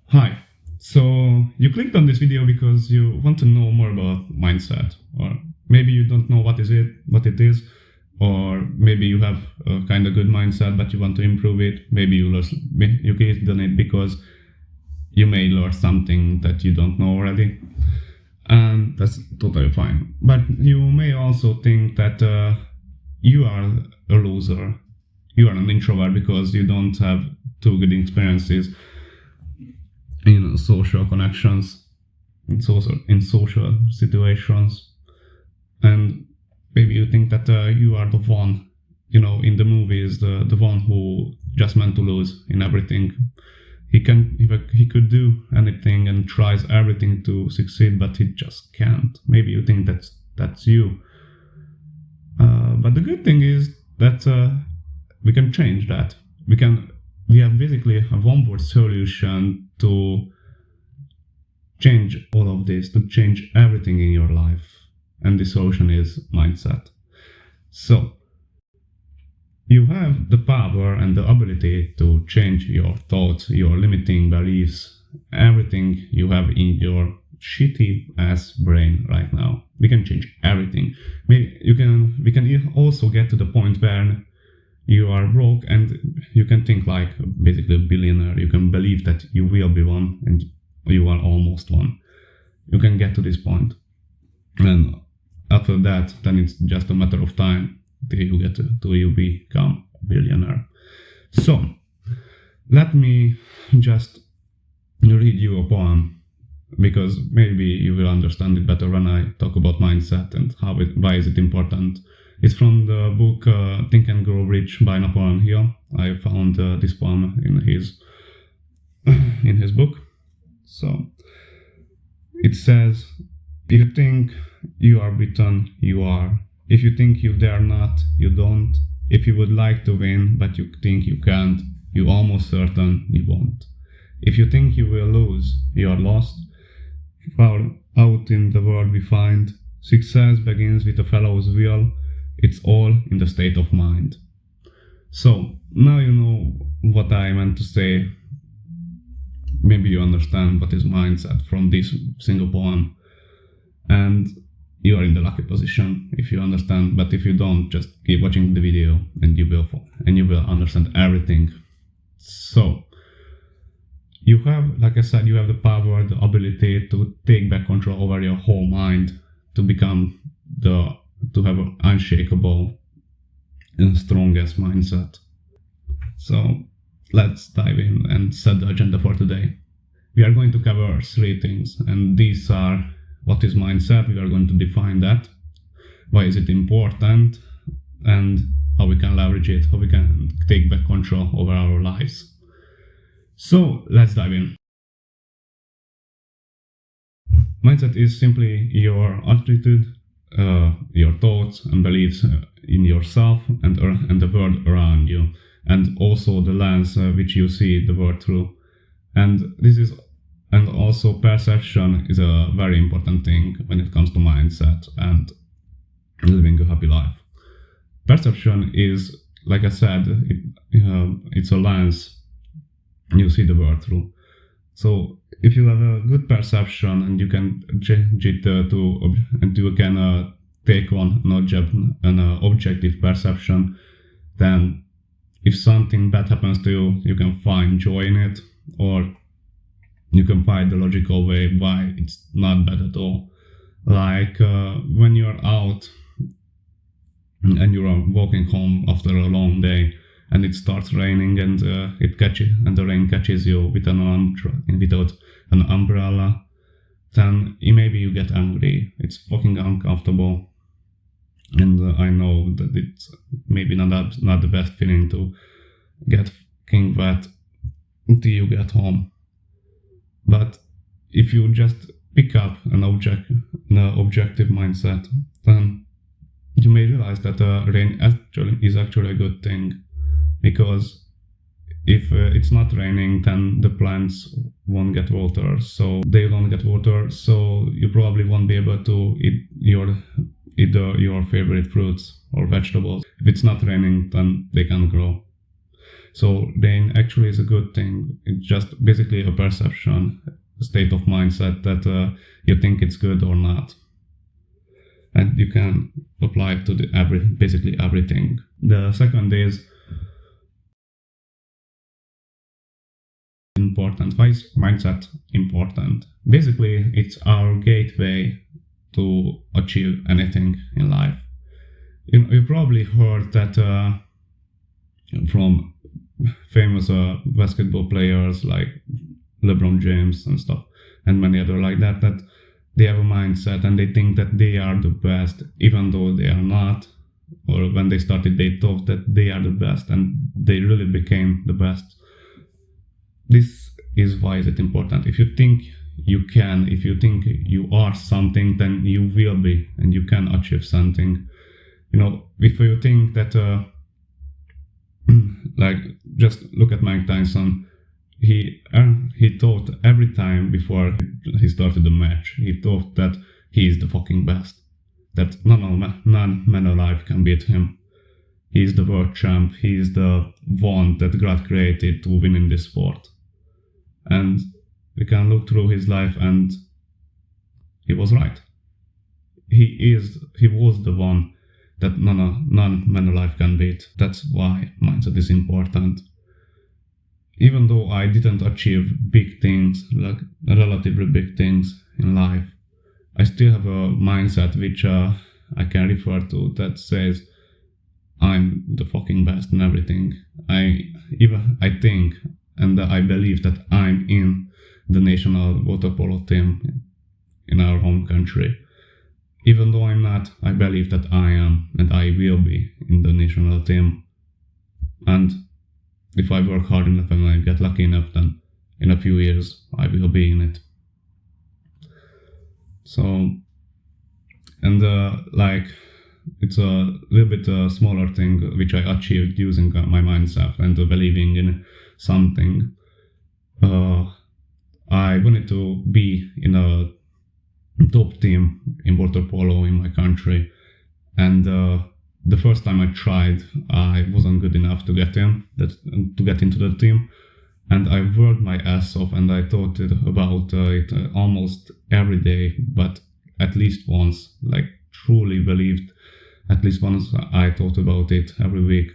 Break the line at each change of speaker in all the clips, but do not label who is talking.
Hi. So you clicked on this video because you want to know more about mindset, or maybe you don't know what it is, or maybe you have a kind of good mindset but you want to improve it. Maybe you clicked on it because you may learn something that you don't know already, and that's totally fine. But you may also think that you are a loser, you are an introvert because you don't have too good experiences in social connections, in social situations, and maybe you think that you are the one, in the movies, the one who just meant to lose in everything. He could do anything and tries everything to succeed, but he just can't. Maybe you think that's you. But the good thing is that we can change that. We have basically a one-word solution to change all of this, to change everything in your life. And the solution is mindset. So you have the power and the ability to change your thoughts, your limiting beliefs, everything you have in your shitty ass brain right now. We can change everything. We can also get to the point where you are broke and you can think like basically a billionaire. You can believe that you will be one and you are almost one. You can get to this point. And after that, then it's just a matter of time till you become a billionaire. So let me just read you a poem, because maybe you will understand it better when I talk about mindset and why is it important. It's from the book Think and Grow Rich by Napoleon Hill. I found this poem in his book. So it says, if you think you are beaten, you are. If you think you dare not, you don't. If you would like to win, but you think you can't, you almost certain you won't. If you think you will lose, you are lost. Far out in the world we find, success begins with a fellow's will. It's all in the state of mind. So now you know what I meant to say. Maybe you understand what is mindset from this single poem, and you are in the lucky position if you understand. But if you don't, just keep watching the video and you will understand everything. So you have, like I said, you have the power, the ability to take back control over your whole mind, to have an unshakable and strongest mindset. So let's dive in and set the agenda for today. We are going to cover three things, and these are: what is mindset? We are going to define that. Why is it important? And how we can leverage it, how we can take back control over our lives. So let's dive in. Mindset is simply your attitude, your thoughts and beliefs in yourself and the world around you, and also the lens which you see the world through. And also perception is a very important thing when it comes to mindset and living a happy life. Perception is, like I said, it's a lens you see the world through. So if you have a good perception and you can change it and you can take on an objective perception, then if something bad happens to you, you can find joy in it, or you can find the logical way why it's not bad at all. Like when you're out and you are walking home after a long day, and it starts raining and the rain catches you without an umbrella, then maybe you get angry. It's fucking uncomfortable, and I know that it's maybe not the best feeling to get fucking wet until you get home. But if you just pick up an objective mindset, then you may realize that rain is actually a good thing. Because if it's not raining, then the plants won't get water, so they don't get water, so you probably won't be able to eat your favorite fruits or vegetables. If it's not raining, then they can't grow. So brain actually is a good thing. It's just basically a perception, a state of mindset that you think it's good or not. And you can apply it to basically everything. The second is important. Why is mindset important? Basically, it's our gateway to achieve anything in life. You probably heard that from famous basketball players like LeBron James and stuff, and many other like that they have a mindset and they think that they are the best, even though they are not. Or when they started, they thought that they are the best, and they really became the best. This is why is it important. If you think you can, if you think you are something, then you will be, and you can achieve something. If you think that like, just look at Mike Tyson. He thought every time before he started the match, he thought that he is the fucking best, that none man alive can beat him. He is the world champ. He is the one that God created to win in this sport. And we can look through his life, and he was right. He was the one that none man alive can beat. That's why mindset is important. Even though I didn't achieve big things, like relatively big things in life, I still have a mindset which I can refer to that says I'm the fucking best in everything. I think and I believe that I'm in the national water polo team in our home country. Even though I'm not, I believe that I am, and I will be in the national team. And if I work hard enough and I get lucky enough, then in a few years I will be in it. So, and like, it's a little bit smaller thing which I achieved using my mindset and believing in something. I wanted to be in a top team in water polo in my country, and the first time I tried, I wasn't good enough to get into the team, and I worked my ass off, and I thought about it almost every day, but at least once, like truly believed, at least once I thought about it every week,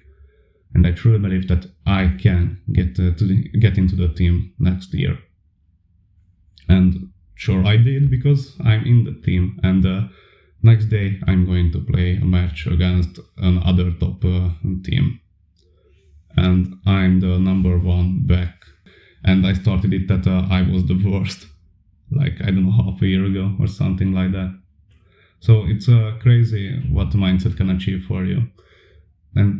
and I truly believe that I can get into the team next year. And sure I did, because I'm in the team, and next day I'm going to play a match against another top team, and I'm the number one back. And I started it that I was the worst, like, I don't know, half a year ago or something like that. So it's crazy what mindset can achieve for you. And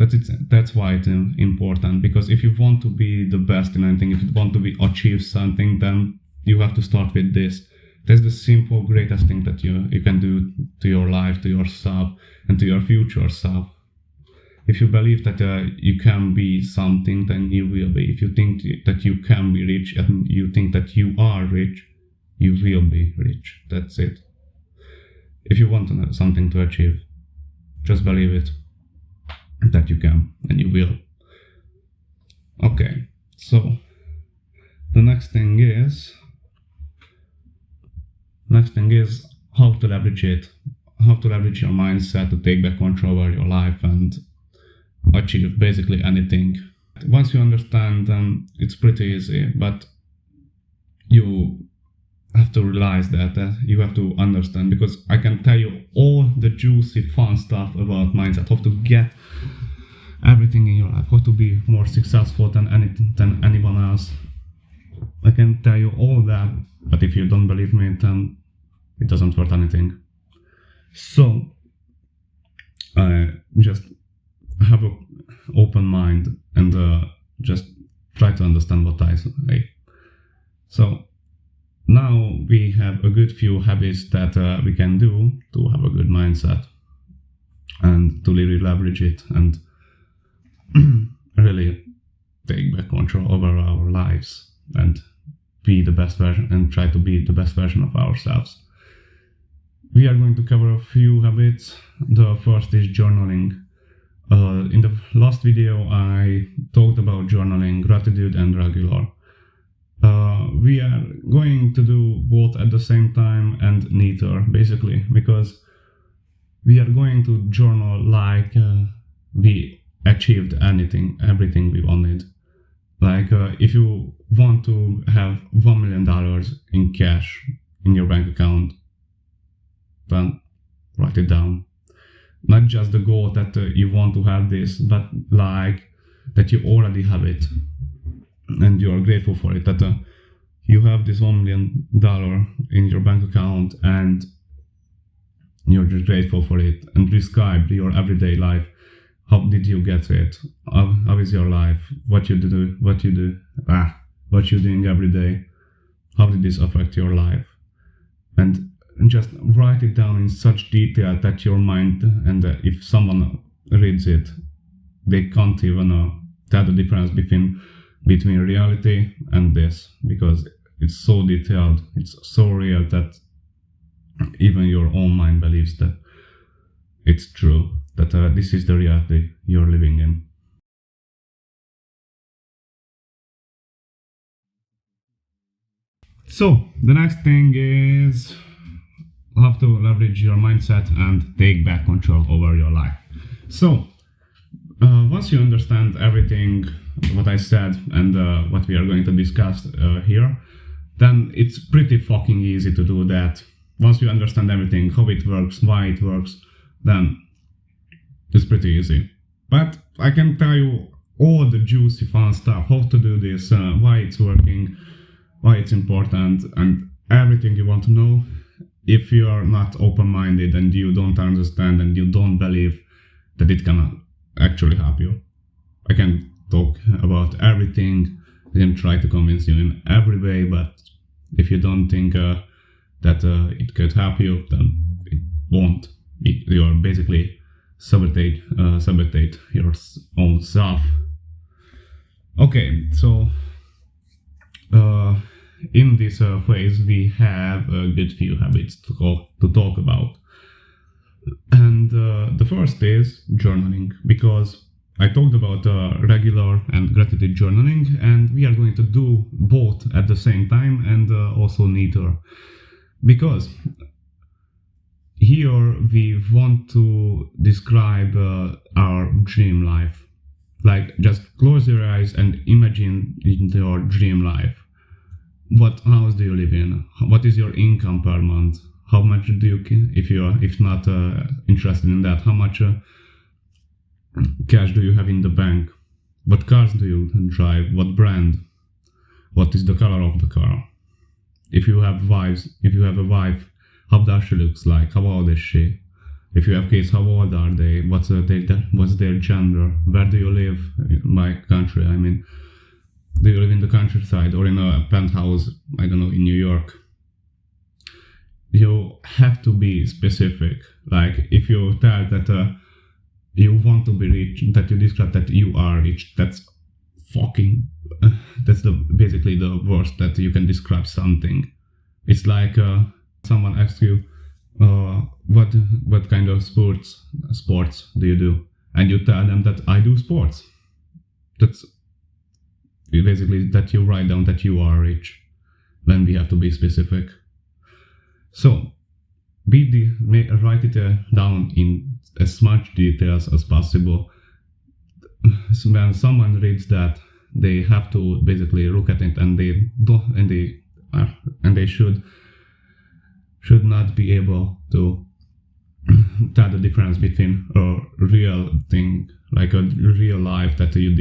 that's why it's important, because if you want to be the best in anything, if you want to achieve something, then you have to start with this. That's the simple, greatest thing that you can do to your life, to yourself, and to your future self. If you believe that you can be something, then you will be. If you think that you can be rich and you think that you are rich, you will be rich. That's it. If you want something to achieve, just believe it, that you can, and you will. Okay, so the next thing is how to leverage it, how to leverage your mindset to take back control over your life and achieve basically anything. Once you understand, then it's pretty easy, but you have to realize that you have to understand, because I can tell you all the juicy fun stuff about mindset, how to get everything in your life, how to be more successful than anyone else. I can tell you all that, but if you don't believe me, then it doesn't worth anything. So just have an open mind and just try to understand what I say. So now we have a good few habits that we can do to have a good mindset and to really leverage it and really take back control over our lives and be the best version, and try to be the best version of ourselves. We are going to cover a few habits. The first is journaling. In the last video, I talked about journaling, gratitude, and regular. We are going to do both at the same time and neither, basically, because we are going to journal like we achieved everything we wanted. Like if you want to have $1 million in cash in your bank account, then write it down. Not just the goal that you want to have this, but like that you already have it and you are grateful for it, that you have this $1 million in your bank account and you're just grateful for it, and describe your everyday life. How did you get it? How is your life? What you're doing every day? How did this affect your life? And just write it down in such detail that your mind, and if someone reads it, they can't even tell the difference between reality and this, because it's so detailed, it's so real that even your own mind believes that it's true, that this is the reality you're living in. So the next thing is how to leverage your mindset and take back control over your life. So once you understand everything what I said and what we are going to discuss here, then it's pretty fucking easy to do that. Once you understand everything, how it works, why it works, then it's pretty easy. But I can tell you all the juicy fun stuff, how to do this, why it's working, why it's important, and everything you want to know. If you are not open-minded and you don't understand and you don't believe that it can actually help you, I can talk about everything. I can try to convince you in every way, but if you don't think that it could help you, then it won't. You are basically sabotage your own self. Okay, so in this phase we have a good few habits to talk about, and the first is journaling, because I talked about regular and gratitude journaling, and we are going to do both at the same time, and also neither, because here we want to describe our dream life. Like, just close your eyes and imagine your dream life. What house do you live in? What is your income per month? How much do you, if not interested in that, how much cash do you have in the bank? What cars do you drive? What brand? What is the color of the car? If you have a wife, how does she looks like? How old is she? If you have kids, how old are they? What's their gender? Where do you live? In my country, I mean. Do you live in the countryside or in a penthouse, I don't know, in New York? You have to be specific. Like, if you tell that you want to be rich, that you describe that you are rich, that's fucking... that's basically the worst that you can describe something. It's like someone asks you, what kind of sports do you do? And you tell them that I do sports. That's basically that you write down that you are rich. Then we have to be specific. So write it down in as much details as possible. So when someone reads that, they have to basically look at it, and they should not be able to tell the difference between a real thing, like a real life that you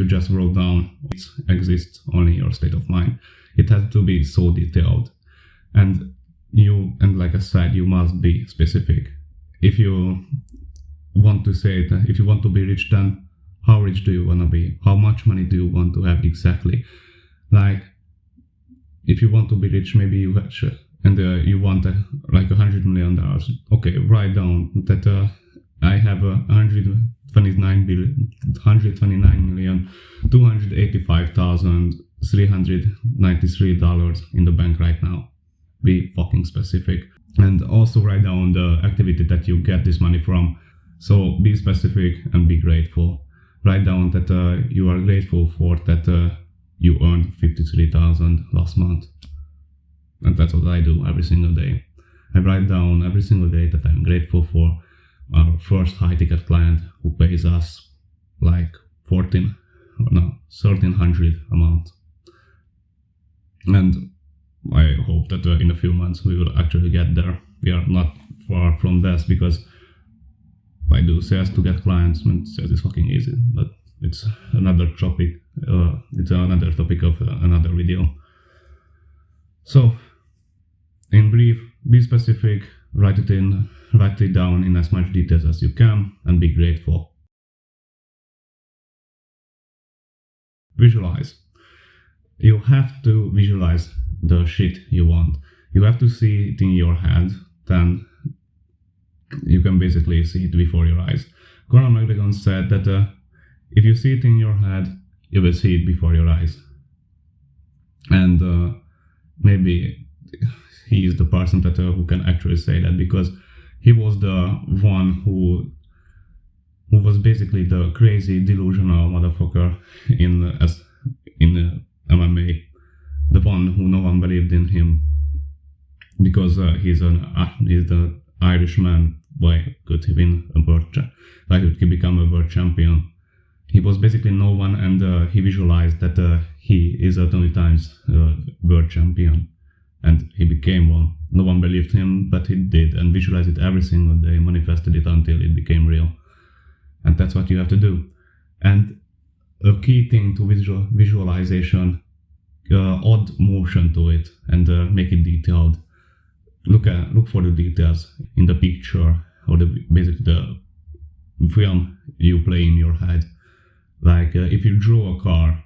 just wrote down. It exists only in your state of mind. It has to be so detailed, and like I said, you must be specific. If you want to say that if you want to be rich, then how rich do you want to be? How much money do you want to have exactly? Like, if you want to be rich, maybe you should, and you want like $100 million. Okay, write down that I have $129,285,393 in the bank right now. Be fucking specific. And also write down the activity that you get this money from. So be specific and be grateful. Write down that you are grateful for that you earned 53,000 last month. And that's what I do every single day. I write down every single day that I'm grateful for our first high ticket client who pays us like 1,300 a month. And I hope that in a few months we will actually get there. We are not far from this, because I do sales to get clients, and sales is fucking easy, but it's another topic. It's another topic of another video. So, in brief, be specific, write it down in as much details as you can, and be grateful. Visualize. You have to visualize the shit you want. You have to see it in your head, then you can basically see it before your eyes. Conor McGregor said that if you see it in your head, you will see it before your eyes. And maybe he is the person that who can actually say that, because he was the one who was basically the crazy delusional motherfucker in MMA, the one who no one believed in him, because he's the Irishman. Why could he win a why could he become a world champion? He was basically no one, and he visualized that he is at 20 times world champion, and he became one. No one believed him, but he did, and visualized it every single day, manifested it until it became real. And that's what you have to do. And a key thing to visualization, add motion to it and make it detailed. Look for the details in the picture, or basically the film you play in your head. Like if you draw a car,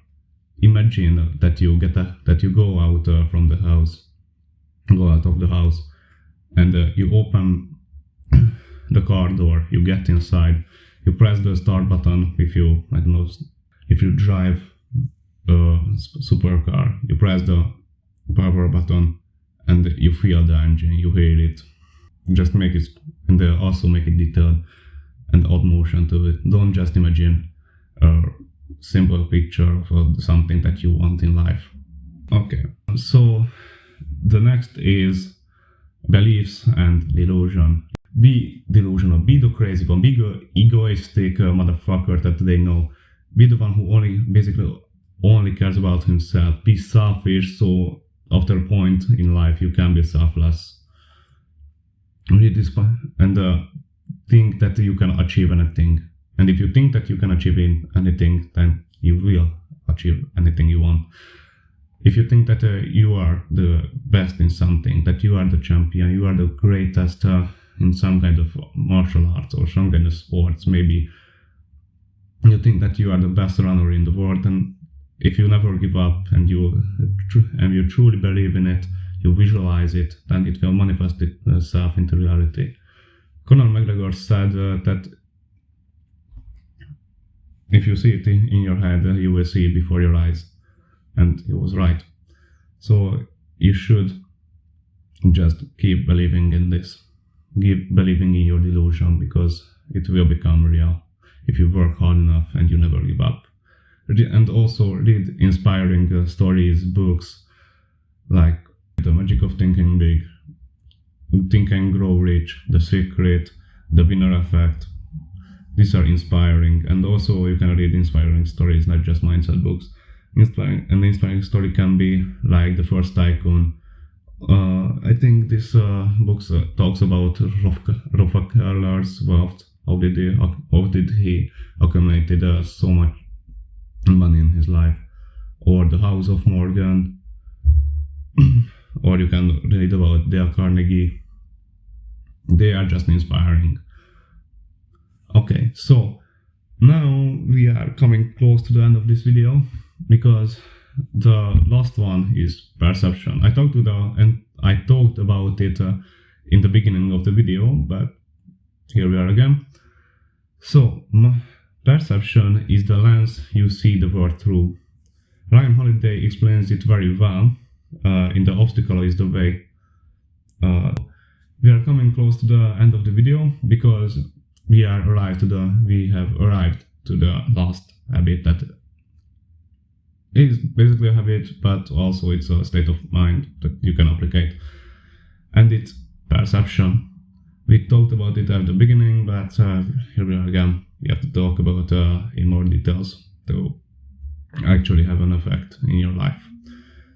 imagine that you go out of the house, and you open the car door, you get inside, you press the start button. If you drive a supercar, you press the power button, and you feel the engine, you hear it. Just make it, and also make it detailed and add motion to it. Don't just imagine a simple picture of something that you want in life. Okay, so the next is beliefs and delusion. Be delusional, be the crazy one, be the egoistic motherfucker that they know. Be the one who only cares about himself. Be selfish, so after a point in life you can be selfless. Read this and think that you can achieve anything. And if you think that you can achieve anything, then you will achieve anything you want. If you think that you are the best in something, that you are the champion, you are the greatest in some kind of martial arts or some kind of sports, maybe you think that you are the best runner in the world, and if you never give up and you truly believe in it, you visualize it, then it will manifest itself into reality. Conor McGregor said that if you see it in your head, you will see it before your eyes. And he was right. So you should just keep believing in this. Keep believing in your delusion, because it will become real if you work hard enough and you never give up. And also read inspiring stories, books like The Magic of Thinking Big, Think and Grow Rich, The Secret, The Winner Effect. These are inspiring, and also you can read inspiring stories, not just mindset books. An inspiring story can be like The First Tycoon. I think this book talks about Rockefeller's wealth. How did he accumulated so much money in his life? Or The House of Morgan. Or you can read about Dale Carnegie. They are just inspiring. Okay, so now we are coming close to the end of this video, because the last one is perception. I talked about it in the beginning of the video, but here we are again. So perception is the lens you see the world through. Ryan Holiday explains it very well in The Obstacle is the Way. We are coming close to the end of the video, because we have arrived to the last habit that is basically a habit, but also it's a state of mind that you can applicate, and it's perception. We talked about it at the beginning, but here we are again. We have to talk about in more details to actually have an effect in your life.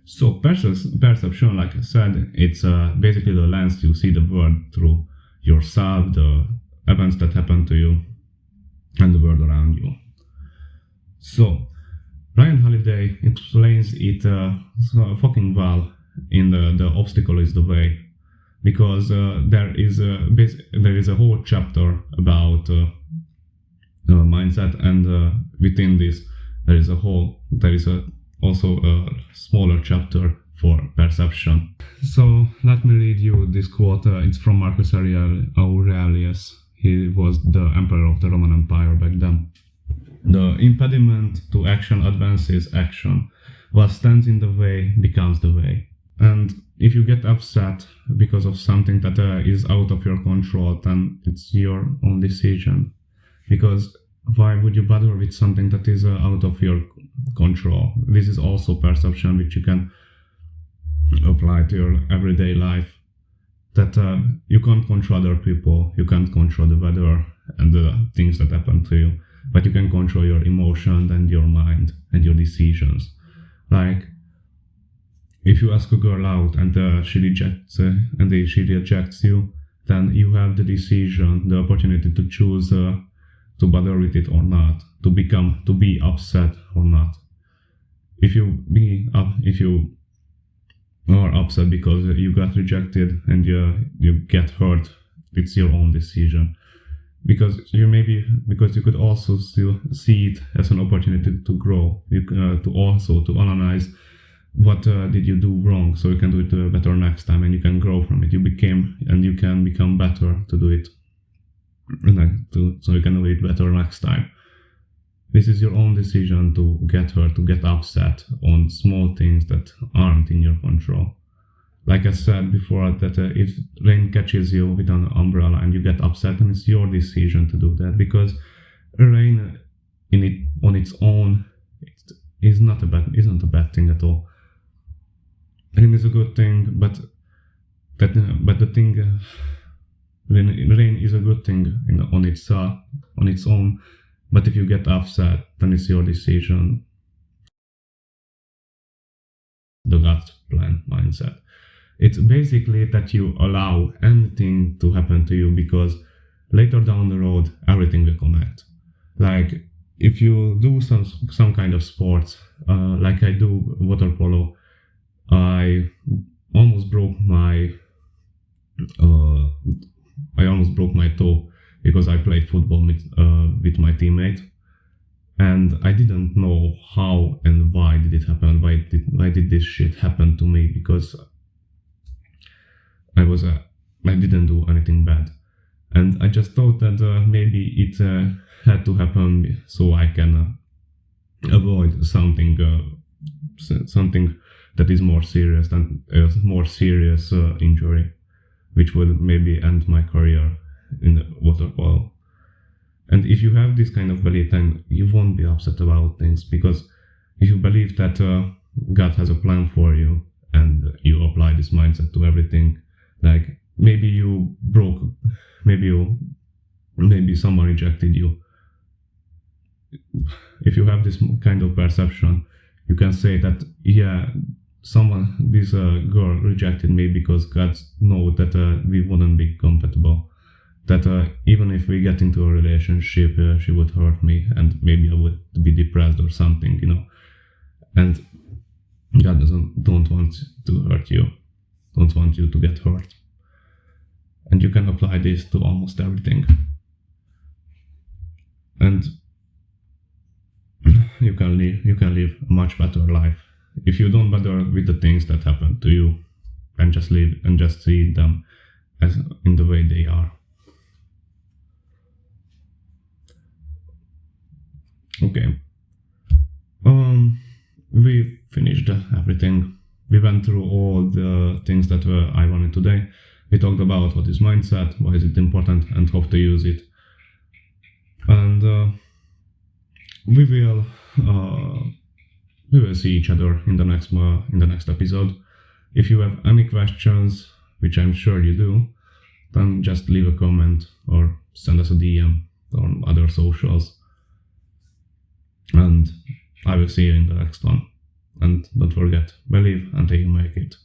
So perception, like I said, it's basically the lens you see the world through, yourself, the events that happen to you, and the world around you. So Ryan Holiday explains it so fucking well in the obstacle is the way, because there is a whole chapter about mindset, and within this there is also a smaller chapter for perception. So let me read you this quote. It's from Marcus Aurelius. He was the emperor of the Roman Empire back then. The impediment to action advances action. What stands in the way becomes the way. And if you get upset because of something that is out of your control, then it's your own decision. Because why would you bother with something that is out of your control? This is also perception, which you can apply to your everyday life. That you can't control other people, you can't control the weather and the things that happen to you, but you can control your emotions and your mind and your decisions. Like, if you ask a girl out and she rejects you, then you have the decision, the opportunity to choose to bother with it or not, to be upset or not. If you are upset because you got rejected and you get hurt, it's your own decision. Because you could also still see it as an opportunity to grow, to analyze what did you do wrong, so you can do it better next time, and you can grow from it. You can become better to do it, so you can do it better next time. This is your own decision to get hurt, to get upset on small things that aren't in your control. Like I said before, that if rain catches you with an umbrella and you get upset, then it's your decision to do that, because rain on its own isn't a bad thing at all. Rain is a good thing, rain is a good thing on its own. But if you get upset, then it's your decision. The gut plan mindset. It's basically that you allow anything to happen to you, because later down the road, everything will connect. Like, if you do some kind of sports, like I do water polo, I almost broke my toe because I played football with my teammate, and I didn't know how and why did it happen. Why did this shit happen to me? Because I didn't do anything bad, and I just thought that maybe it had to happen so I can avoid something that is more serious than a more serious injury, which would maybe end my career in the water polo. And if you have this kind of belief, then you won't be upset about things, because if you believe that God has a plan for you and you apply this mindset to everything, like maybe someone rejected you. If you have this kind of perception, you can say that, yeah, this girl rejected me because God knows that we wouldn't be compatible. That even if we get into a relationship, she would hurt me, and maybe I would be depressed or something, And God don't want to hurt you, don't want you to get hurt. And you can apply this to almost everything. And you can live a much better life if you don't bother with the things that happen to you, and just live and just see them as in the way they are. Okay. We finished everything. We went through all the things that I wanted today. We talked about what is mindset, why is it important, and how to use it. and we will see each other in the next episode. If you have any questions, which I'm sure you do, then just leave a comment or send us a DM on other socials. And I will see you in the next one. And don't forget, believe until you make it.